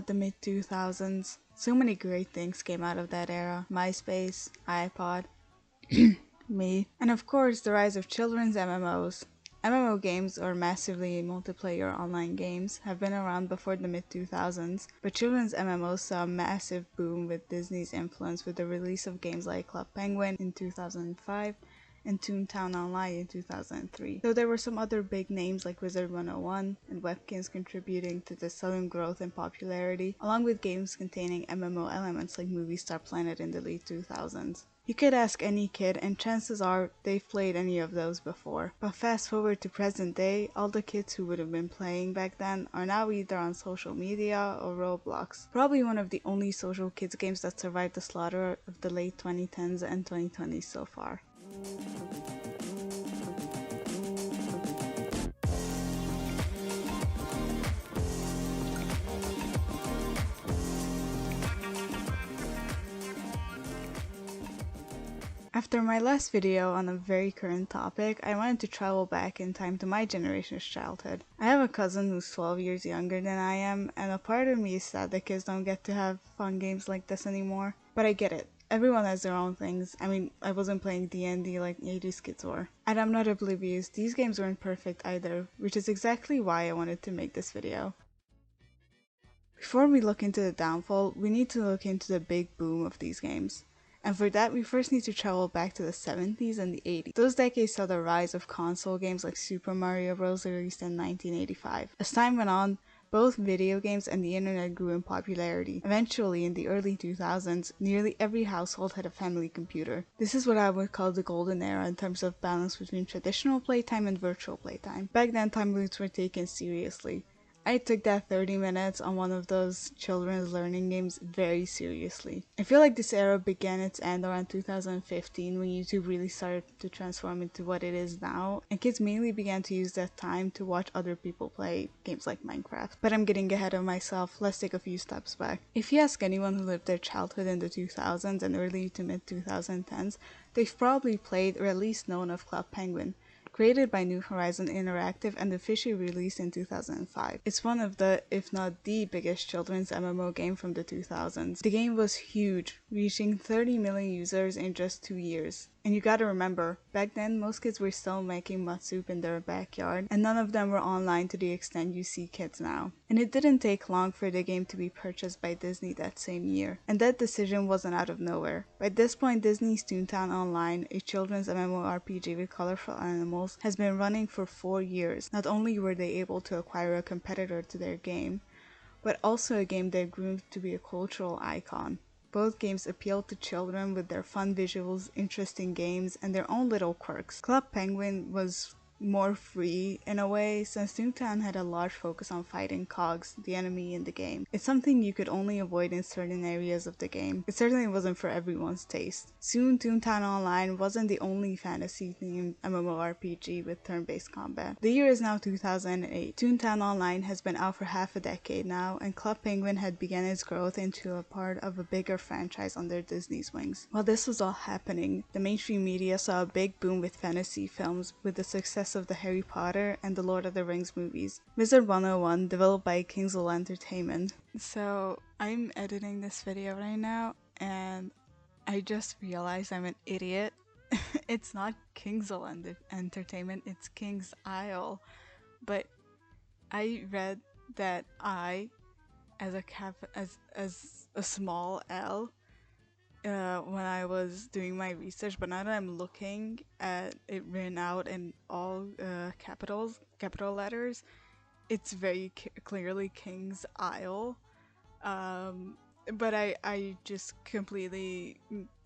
the mid-2000s. So many great things came out of that era. MySpace, iPod, me, and of course the rise of children's MMOs. MMO games, or massively multiplayer online games, have been around before the mid-2000s, but children's MMOs saw a massive boom with Disney's influence with the release of games like Club Penguin in 2005 and Toontown Online in 2003. Though there were some other big names like Wizard 101 and Webkins contributing to the sudden growth in popularity, along with games containing MMO elements like Movie Star Planet in the late 2000s. You could ask any kid and chances are they've played any of those before. But fast forward to present day, all the kids who would have been playing back then are now either on social media or Roblox. Probably one of the only social kids games that survived the slaughter of the late 2010s and 2020s so far. After my last video on a very current topic, I wanted to travel back in time to my generation's childhood. I have a cousin who's 12 years younger than I am, and a part of me is sad that kids don't get to have fun games like this anymore. But I get it. Everyone has their own things. I mean, I wasn't playing D&D like 80s kids were. And I'm not oblivious, these games weren't perfect either, which is exactly why I wanted to make this video. Before we look into the downfall, we need to look into the big boom of these games. And for that, we first need to travel back to the 70s and the 80s. Those decades saw the rise of console games like Super Mario Bros. Released in 1985. As time went on, both video games and the internet grew in popularity. Eventually, in the early 2000s, nearly every household had a family computer. This is what I would call the golden era in terms of balance between traditional playtime and virtual playtime. Back then, time limits were taken seriously. I took that 30 minutes on one of those children's learning games very seriously. I feel like this era began its end around 2015 when YouTube really started to transform into what it is now, and kids mainly began to use that time to watch other people play games like Minecraft. But I'm getting ahead of myself, let's take a few steps back. If you ask anyone who lived their childhood in the 2000s and early to mid 2010s, they've probably played or at least known of Club Penguin. Created by New Horizon Interactive and officially released in 2005. It's one of the, if not the biggest children's MMO game from the 2000s. The game was huge, reaching 30 million users in just 2 years. And you gotta remember, back then most kids were still making mud soup in their backyard, and none of them were online to the extent you see kids now. And it didn't take long for the game to be purchased by Disney that same year. And that decision wasn't out of nowhere. By this point, Disney's Toontown Online, a children's MMORPG with colorful animals, has been running for 4 years. Not only were they able to acquire a competitor to their game, but also a game that grew to be a cultural icon. Both games appeal to children with their fun visuals, interesting games, and their own little quirks. Club Penguin was more free in a way, since Toontown had a large focus on fighting cogs, the enemy in the game. It's something you could only avoid in certain areas of the game. It certainly wasn't for everyone's taste. Soon, Toontown Online wasn't the only fantasy-themed MMORPG with turn-based combat. The year is now 2008. Toontown Online has been out for half a decade now, and Club Penguin had begun its growth into a part of a bigger franchise under Disney's wings. While this was all happening, the mainstream media saw a big boom with fantasy films with the success of the Harry Potter and the Lord of the Rings movies. Wizard 101, developed by Kingsville Entertainment. So, I'm editing this video right now, and I just realized I'm an idiot. It's not Kingsville Entertainment, it's King's Isle. But I read that I, as a small L, when I was doing my research, but now that I'm looking at it written out in all capital letters, it's very clearly King's Isle. But I just completely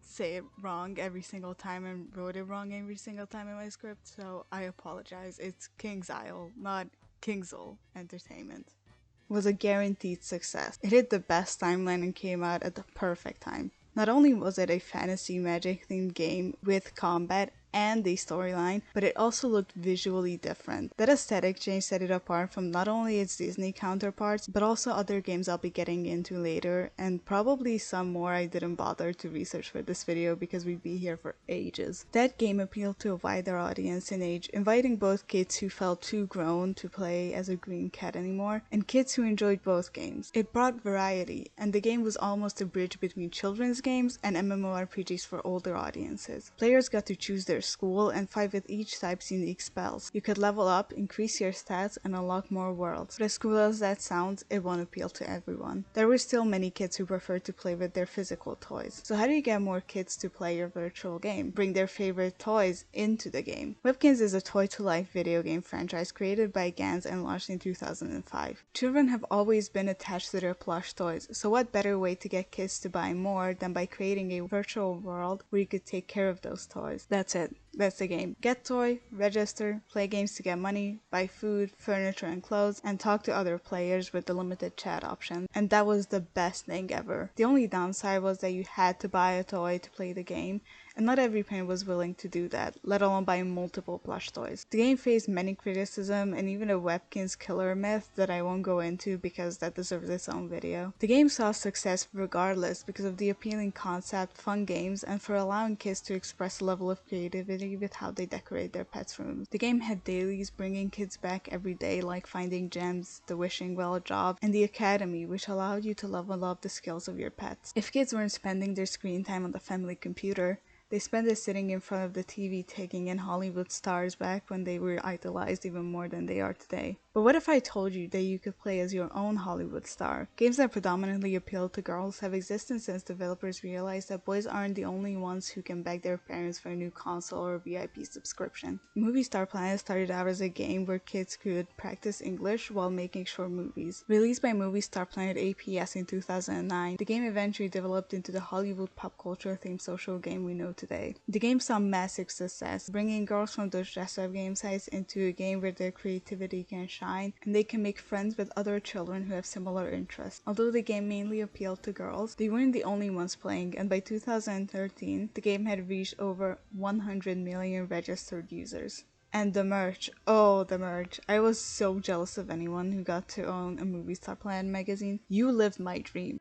say it wrong every single time and wrote it wrong every single time in my script, so I apologize. It's King's Isle, not Kingsville Entertainment. It was a guaranteed success. It hit the best timeline and came out at the perfect time. Not only was it a fantasy magic themed game with combat and the storyline, but it also looked visually different. That aesthetic change set it apart from not only its Disney counterparts, but also other games I'll be getting into later, and probably some more I didn't bother to research for this video because we'd be here for ages. That game appealed to a wider audience in age, inviting both kids who felt too grown to play as a green cat anymore, and kids who enjoyed both games. It brought variety, and the game was almost a bridge between children's games and MMORPGs for older audiences. Players got to choose their school and fight with each type's unique spells. You could level up, increase your stats, and unlock more worlds. But as cool as that sounds, it won't appeal to everyone. There were still many kids who preferred to play with their physical toys. So how do you get more kids to play your virtual game? Bring their favorite toys into the game. Whipkins is a toy-to-life video game franchise created by Gans and launched in 2005. Children have always been attached to their plush toys, so what better way to get kids to buy more than by creating a virtual world where you could take care of those toys? That's it. That's the game. Get toy, register, play games to get money, buy food, furniture and clothes, and talk to other players with the limited chat option. And that was the best thing ever. The only downside was that you had to buy a toy to play the game, and not every parent was willing to do that, let alone buy multiple plush toys. The game faced many criticism and even a Webkinz killer myth that I won't go into because that deserves its own video. The game saw success regardless because of the appealing concept, fun games, and for allowing kids to express a level of creativity with how they decorate their pets' rooms. The game had dailies bringing kids back every day, like finding gems, the wishing well job, and the academy, which allowed you to level up the skills of your pets. If kids weren't spending their screen time on the family computer, they spent it sitting in front of the TV taking in Hollywood stars back when they were idolized even more than they are today. But what if I told you that you could play as your own Hollywood star? Games that predominantly appeal to girls have existed since developers realized that boys aren't the only ones who can beg their parents for a new console or VIP subscription. Movie Star Planet started out as a game where kids could practice English while making short movies. Released by Movie Star Planet APS in 2009, the game eventually developed into the Hollywood pop culture themed social game we know today. The game saw massive success, bringing girls from those dress-up game sites into a game where their creativity can shine and they can make friends with other children who have similar interests. Although the game mainly appealed to girls, they weren't the only ones playing, and by 2013, the game had reached over 100 million registered users. And the merch. Oh, the merch. I was so jealous of anyone who got to own a Movie Star Planet magazine. You lived my dream.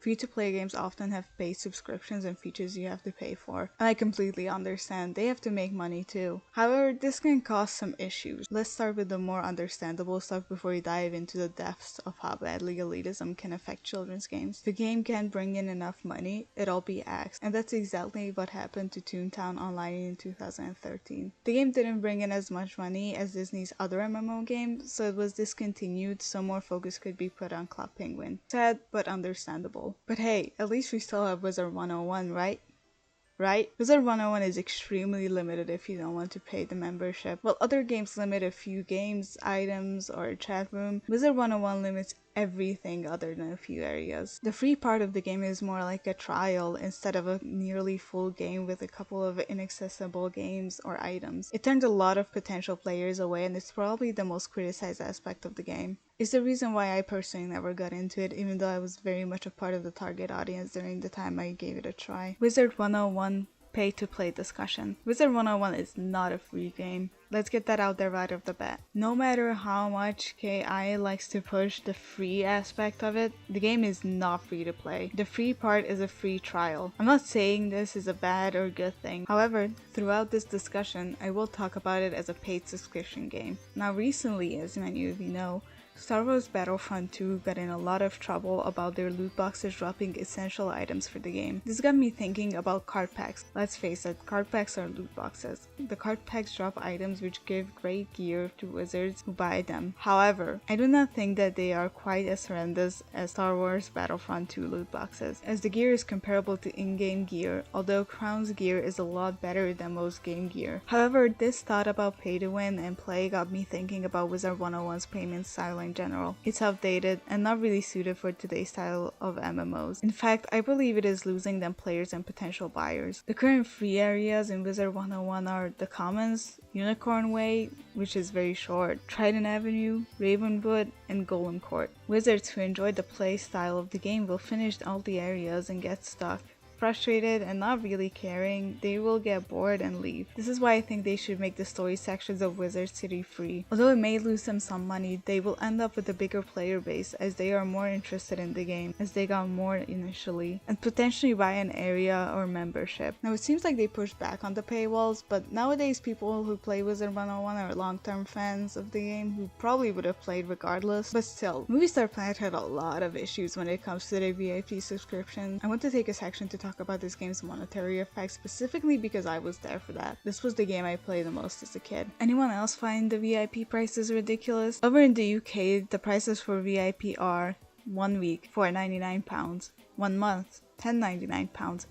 Free-to-play games often have paid subscriptions and features you have to pay for, and I completely understand, they have to make money too. However, this can cause some issues. Let's start with the more understandable stuff before we dive into the depths of how badly elitism can affect children's games. If a game can't bring in enough money, it'll be axed, and that's exactly what happened to Toontown Online in 2013. The game didn't bring in as much money as Disney's other MMO games, so it was discontinued so more focus could be put on Club Penguin. Sad, but understandable. But hey, at least we still have Wizard 101, right? Wizard 101 is extremely limited if you don't want to pay the membership. While other games limit a few games, items, or a chat room, Wizard 101 limits everything other than a few areas. The free part of the game is more like a trial instead of a nearly full game with a couple of inaccessible games or items. It turned a lot of potential players away, and it's probably the most criticized aspect of the game. It's the reason why I personally never got into it, even though I was very much a part of the target audience during the time I gave it a try. Wizard 101 pay-to-play discussion. Wizard 101 is not a free game. Let's get that out there right off the bat. No matter how much KI likes to push the free aspect of it, the game is not free to play. The free part is a free trial. I'm not saying this is a bad or good thing. However, throughout this discussion, I will talk about it as a paid subscription game. Now recently, as many of you know, Star Wars Battlefront 2 got in a lot of trouble about their loot boxes dropping essential items for the game. This got me thinking about card packs. Let's face it, card packs are loot boxes. The card packs drop items which give great gear to wizards who buy them. However, I do not think that they are quite as horrendous as Star Wars Battlefront 2 loot boxes, as the gear is comparable to in-game gear, although Crown's gear is a lot better than most game gear. However, this thought about pay to win and play got me thinking about Wizard 101's payment style in general. It's outdated and not really suited for today's style of MMOs. In fact, I believe it is losing them players and potential buyers. The current free areas in Wizard 101 are the Commons, Unicorn Way, which is very short, Trident Avenue, Ravenwood, and Golem Court. Wizards who enjoy the play style of the game will finish all the areas and get stuck frustrated and not really caring, they will get bored and leave. This is why I think they should make the story sections of Wizard City free. Although it may lose them some money, they will end up with a bigger player base as they are more interested in the game, as they got more initially, and potentially buy an area or membership. Now it seems like they pushed back on the paywalls, but nowadays people who play Wizard 101 are long-term fans of the game who probably would have played regardless. But still, Movie Star Planet had a lot of issues when it comes to their VIP subscription. I want to take a section to talk about this game's monetary effects, specifically because I was there for that. This was the game I played the most as a kid. Anyone else find the VIP prices ridiculous? Over in the UK, the prices for VIP are 1 week, £4.99, 1 month, £10.99,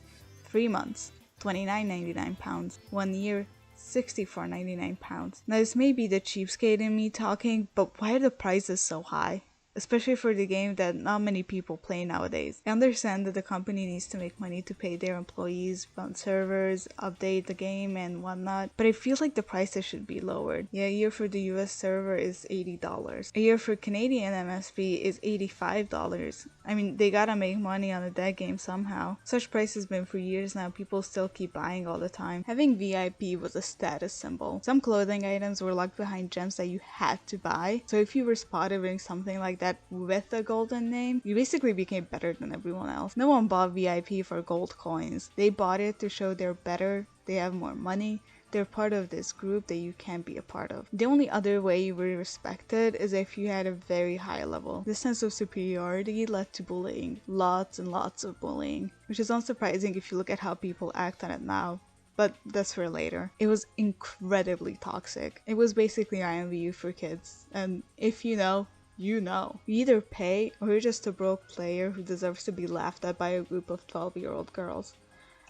3 months, £29.99, 1 year, £64.99. Now this may be the cheapskate in me talking, but why are the prices so high? Especially for the game that not many people play nowadays. I understand that the company needs to make money to pay their employees, run servers, update the game and whatnot, but I feel like the prices should be lowered. Yeah, a year for the US server is $80. A year for Canadian MSP is $85. I mean, they gotta make money on a dead game somehow. Such price has been for years now, people still keep buying all the time. Having VIP was a status symbol. Some clothing items were locked behind gems that you had to buy, so if you were spotted wearing something like that with a golden name, you basically became better than everyone else. No one bought VIP for gold coins. They bought it to show they're better, they have more money, they're part of this group that you can't be a part of. The only other way you were respected is if you had a very high level. This sense of superiority led to bullying. Lots and lots of bullying. Which is unsurprising if you look at how people act on it now. But that's for later. It was incredibly toxic. It was basically IMVU for kids. And if you know, you know. You either pay or you're just a broke player who deserves to be laughed at by a group of 12-year-old girls.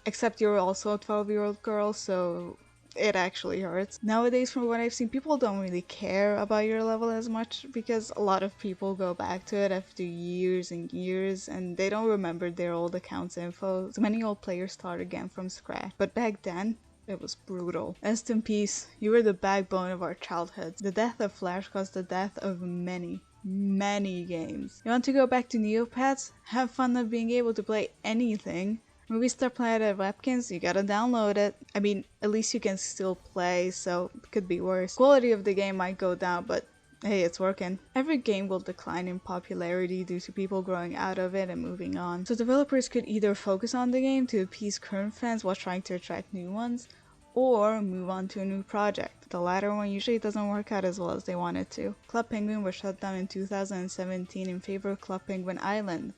Except you're also a 12-year-old girl, so it actually hurts. Nowadays, from what I've seen, people don't really care about your level as much because a lot of people go back to it after years and years and they don't remember their old accounts info. So many old players start again from scratch. But back then, it was brutal. Rest in peace, you were the backbone of our childhoods. The death of Flash caused the death of many games. You want to go back to Neopets? Have fun of being able to play anything. Movie Star Planet at Webkins, you gotta download it. I mean, at least you can still play, so it could be worse. Quality of the game might go down, but hey, it's working. Every game will decline in popularity due to people growing out of it and moving on. So developers could either focus on the game to appease current fans while trying to attract new ones, or move on to a new project. The latter one usually doesn't work out as well as they want it to. Club Penguin was shut down in 2017 in favor of Club Penguin Island.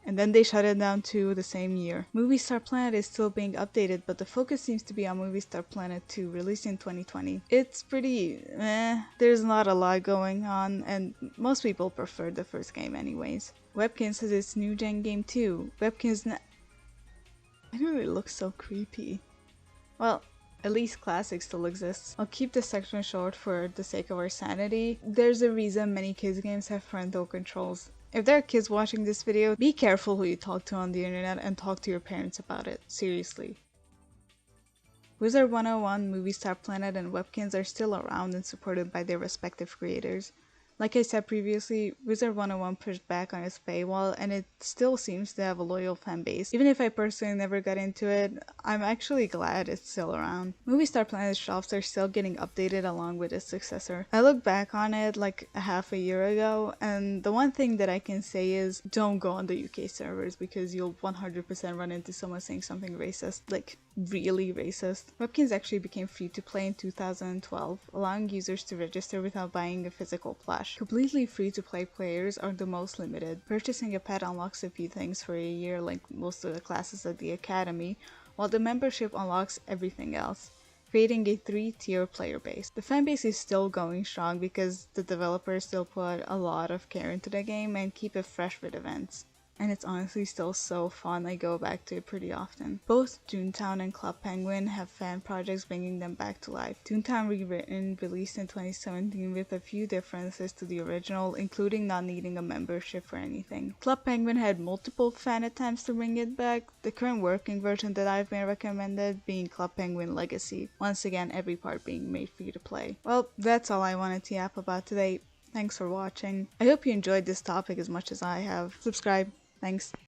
And then they shut it down too the same year. Movie Star Planet is still being updated, but the focus seems to be on Movie Star Planet 2, released in 2020. It's pretty there's not a lot going on, and most people prefer the first game anyways. Webkins has its new gen game too. Webkins I know it looks so creepy. Well, at least Classic still exists. I'll keep this section short for the sake of our sanity. There's a reason many kids games have parental controls. If there are kids watching this video, be careful who you talk to on the internet and talk to your parents about it. Seriously. Wizard 101, Movie Star Planet, and Webkins are still around and supported by their respective creators. Like I said previously, Wizard 101 pushed back on its paywall and it still seems to have a loyal fan base. Even if I personally never got into it, I'm actually glad it's still around. Movie Star Planet shops are still getting updated along with its successor. I look back on it like a half a year ago, and the one thing that I can say is don't go on the UK servers because you'll 100% run into someone saying something racist, like really racist. Webkins actually became free to play in 2012, allowing users to register without buying a physical plush. Completely free to play players are the most limited. Purchasing a pet unlocks a few things for a year, like most of the classes at the academy, while the membership unlocks everything else, creating a 3-tier player base. The fanbase is still going strong because the developers still put a lot of care into the game and keep it fresh with events. And it's honestly still so fun, I go back to it pretty often. Both Toontown and Club Penguin have fan projects bringing them back to life. Toontown Rewritten released in 2017 with a few differences to the original, including not needing a membership for anything. Club Penguin had multiple fan attempts to bring it back, the current working version that I've been recommended being Club Penguin Legacy, once again every part being made free to play. Well, that's all I wanted to yap about today. Thanks for watching. I hope you enjoyed this topic as much as I have. Subscribe. Thanks.